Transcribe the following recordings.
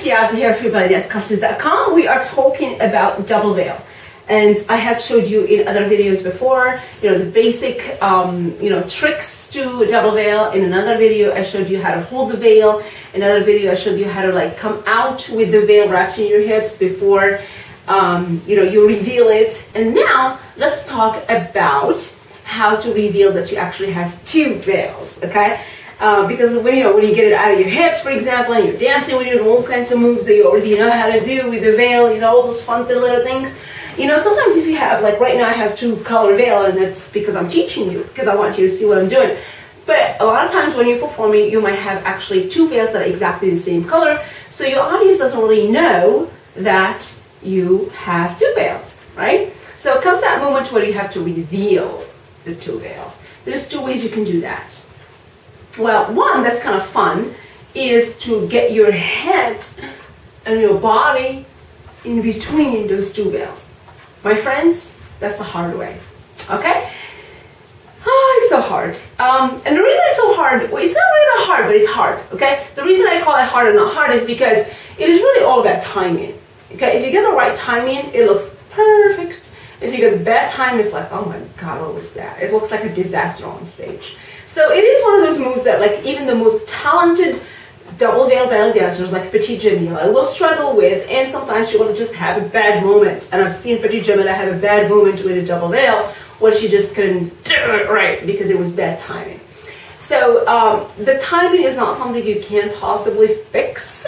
Tiaza here for BellyDanceClasses.com. We are talking about double veil, and I have showed you in other videos before, the basic, tricks to double veil. In another video, I showed you how to hold the veil. In another video, I showed you how to come out with the veil wrapped in your hips before, you reveal it. And now let's talk about how to reveal that you actually have two veils, okay? Because when you get it out of your hips, for example, and you're dancing with all kinds of moves that you already know how to do with the veil, all those fun little things. Sometimes if you have, like right now I have two color veil, and that's because I'm teaching you, because I want you to see what I'm doing. But a lot of times when you're performing, you might have actually two veils that are exactly the same color, so your audience doesn't really know that you have two veils, right? So it comes that moment where you have to reveal the two veils. There's two ways you can do that. Well, one that's kind of fun is to get your head and your body in between those two veils. My friends, that's the hard way, okay? Oh, it's so hard. And the reason it's so hard, well, it's not really hard, but it's hard, okay? The reason I call it hard and not hard is because it is really all about timing, okay? If you get the right timing, it looks perfect. If you get bad time, it's like, oh my God, what was that? It looks like a disaster on stage. So it is one of those moves that even the most talented double veil belly dancers like Petite Jamila will struggle with, and sometimes she will just have a bad moment. And I've seen Petite Jamila have a bad moment with a double veil where she just couldn't do it right because it was bad timing. So the timing is not something you can possibly fix,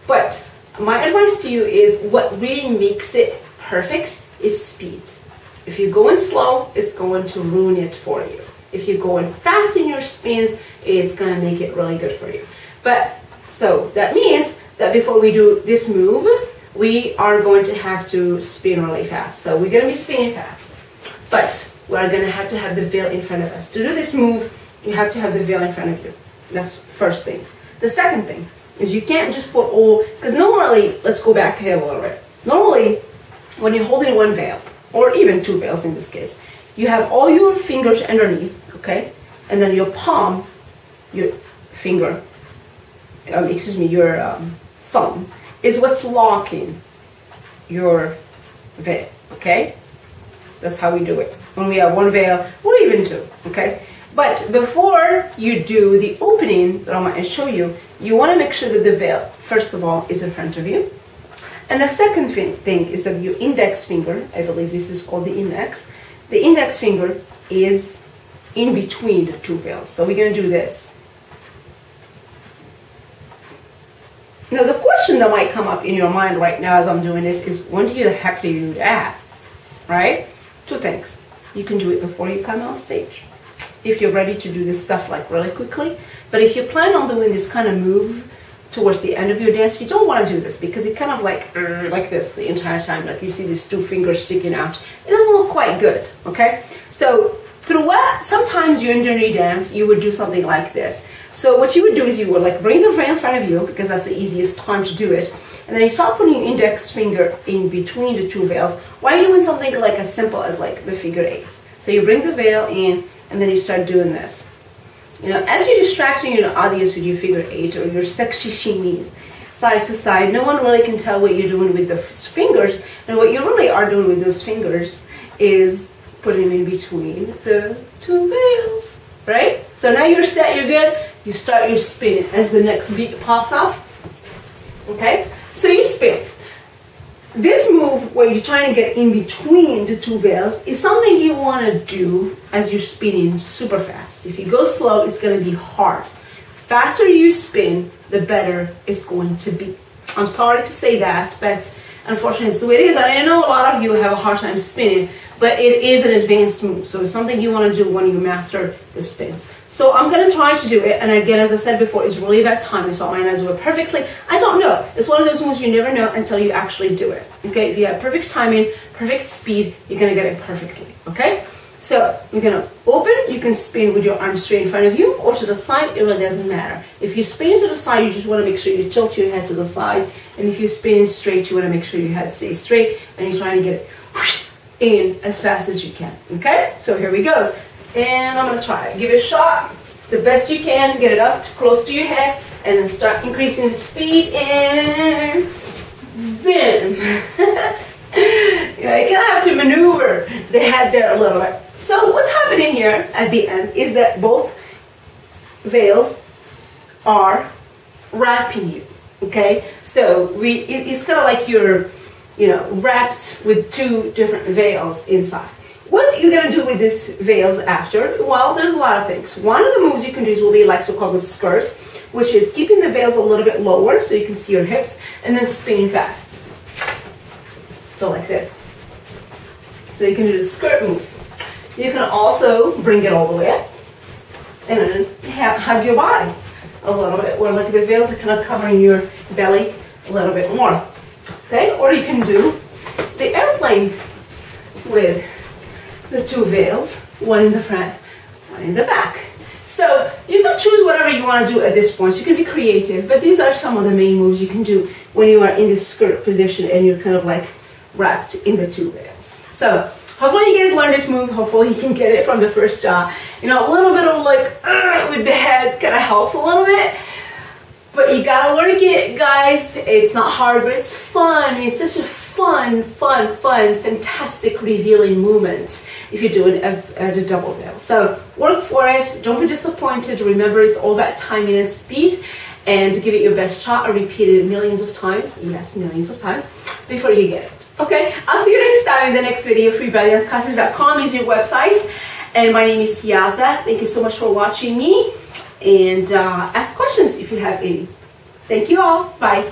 but my advice to you is what really makes it perfect is speed. If you're going slow, it's going to ruin it for you. If you're going fast in your spins, it's going to make it really good for you. But so that means that before we do this move, we are going to have to spin really fast. So we're going to be spinning fast, but we're going to have the veil in front of us. To do this move, you have to have the veil in front of you. That's the first thing. The second thing is you can't just put all, because normally, let's go back here a little bit. Normally, when you're holding one veil, or even two veils in this case, you have all your fingers underneath, okay? And then your palm, your finger, your thumb is what's locking your veil, okay? That's how we do it. When we have one veil, or even two, okay? But before you do the opening that I'm going to show you, you want to make sure that the veil, first of all, is in front of you. And the second thing is that your index finger, I believe this is called the index finger is in between the two veils. So we're going to do this. Now the question that might come up in your mind right now as I'm doing this is, when the heck do you do that? Right? Two things. You can do it before you come on stage, if you're ready to do this stuff really quickly. But if you plan on doing this kind of move towards the end of your dance, you don't want to do this because it kind of like this the entire time, like you see these two fingers sticking out. It doesn't look quite good, okay? So throughout, sometimes during your dance, you would do something like this. So what you would do is you would bring the veil in front of you, because that's the easiest time to do it, and then you start putting your index finger in between the two veils while you're doing something as simple as the figure eights. So you bring the veil in, and then you start doing this. As you're distracting your audience with your figure eight or your sexy shimmies, side to side, no one really can tell what you're doing with the fingers. And what you really are doing with those fingers is putting them in between the two veils, right? So now you're set, you're good. You start your spin as the next beat pops up. Okay? So you spin. This move where you're trying to get in between the two veils is something you want to do as you're spinning super fast. If you go slow, it's going to be hard. Faster you spin, the better it's going to be. I'm sorry to say that, but unfortunately it's the way it is. I know a lot of you have a hard time spinning, but it is an advanced move. So it's something you want to do when you master the spins. So I'm going to try to do it, and again, as I said before, it's really about timing, so I might not do it perfectly. I don't know. It's one of those moves you never know until you actually do it, okay? If you have perfect timing, perfect speed, you're going to get it perfectly, okay? So you're going to open, you can spin with your arms straight in front of you, or to the side, it really doesn't matter. If you spin to the side, you just want to make sure you tilt your head to the side, and if you're spinning straight, you want to make sure your head stays straight, and you're trying to get it in as fast as you can, okay? So here we go. And I'm going to try it. Give it a shot the best you can. Get it up close to your head. and then start increasing the speed, and boom. You know, you kind of have to maneuver the head there a little bit. So what's happening here at the end is that both veils are wrapping you, okay? So it's kind of like you're, you know, wrapped with two different veils inside. What are you gonna do with these veils after? Well, there's a lot of things. One of the moves you can do will be like so-called the skirt, which is keeping the veils a little bit lower so you can see your hips, and then spinning fast. So like this. So you can do the skirt move. You can also bring it all the way up and then hug your body a little bit, where like the veils are kind of covering your belly a little bit more. Okay? Or you can do the airplane with the two veils, one in the front, one in the back. So you can choose whatever you want to do at this point. You can be creative, but these are some of the main moves you can do when you are in this skirt position and you're kind of like wrapped in the two veils. So hopefully you guys learned this move. Hopefully you can get it from the first shot. You know, a little bit of like with the head kind of helps a little bit, but you gotta work it, guys. It's not hard, but it's fun. It's such a fun, fantastic, revealing movement if you're doing the double veil. So work for it. Don't be disappointed. Remember, it's all about timing and speed, and give it your best shot and repeat it millions of times. Yes, millions of times before you get it. Okay, I'll see you next time in the next video. FreeBalletDanceClasses.com is your website. And my name is Tiaza. Thank you so much for watching me. And ask questions if you have any. Thank you all. Bye.